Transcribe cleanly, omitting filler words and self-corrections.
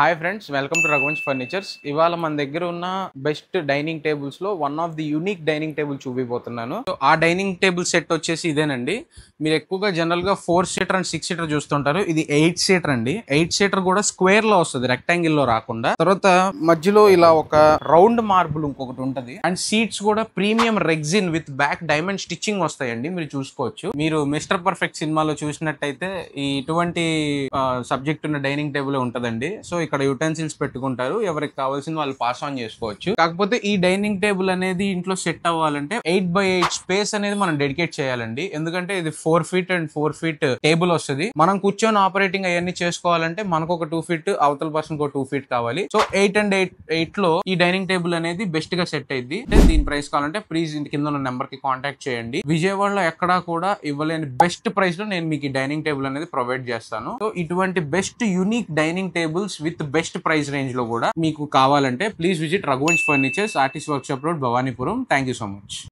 Hi friends, welcome to Raghuvansh furnitures. ఇవాళ మన దగ్గర ఉన్న బెస్ట్ డైనింగ్ టేబుల్స్ లో one of the unique dining table చూపిపోతున్నాను. సో ఆ డైనింగ్ టేబుల్ సెట్ వచ్చేసి ఇదేనండి. మీరు ఎక్కువగా జనరల్ గా 4 సీటర్ అండ్ 6 సీటర్ చూస్తుంటారు. ఇది 8 సీటర్ అండి. 8 సీటర్ కూడా స్క్వేర్ లో వస్తుంది, రెక్టాంగిల్ లో రాకుండా. తర్వాత మధ్యలో ఇలా ఒక రౌండ్ మార్బుల్ ఇంకొకటి ఉంటది. అండ్ సీట్స్ కూడా premium rexine with back diamond stitching వస్తాయండి. మీరు చూసుకోవచ్చు. మీరు మిస్టర్ పర్ఫెక్ట్ సినిమాలో చూసినట్టయితే ఇటువంటి సబ్జెక్ట్ ఉన్న డైనింగ్ టేబుల్ ఉంటదండి. సో ఇక్కడ యుటెన్సిల్స్ పెట్టుకుంటారు, ఎవరికి కావాల్సిన వాళ్ళు పాస్ ఆన్ చేసుకోవచ్చు. కాకపోతే ఈ డైనింగ్ టేబుల్ అనేది ఇంట్లో సెట్ అవ్వాలంటే 8x8 స్పేస్ అనేది మనం డెడికేట్ చేయాలండి. ఎందుకంటే ఇది 4 ఫీట్ అండ్ 4 ఫీట్ టేబుల్ వస్తుంది. మనం కూర్చొని ఆపరేటింగ్ అవన్నీ చేసుకోవాలంటే మనకు ఒక 2 ఫీట్, అవతల పర్సన్ 2 ఫీట్ కావాలి. సో 8x8 లో ఈ డైనింగ్ టేబుల్ అనేది బెస్ట్ గా సెట్ అయింది. దీని ప్రైస్ కావాలంటే ప్లీజ్ ఇంటి కింద ఉన్న నెంబర్ కి కాంటాక్ట్ చేయండి. విజయవాడలో ఎక్కడా కూడా ఇవ్వలేని బెస్ట్ ప్రైస్ లో నేను మీకు ఈ డైనింగ్ టేబుల్ అనేది ప్రొవైడ్ చేస్తాను. సో ఇటువంటి best unique dining tables with best price range లో కూడా మీకు కావాలంటే please visit Raghuvansh furnitures, artist workshop road, Bhavanipuram. Thank you so much.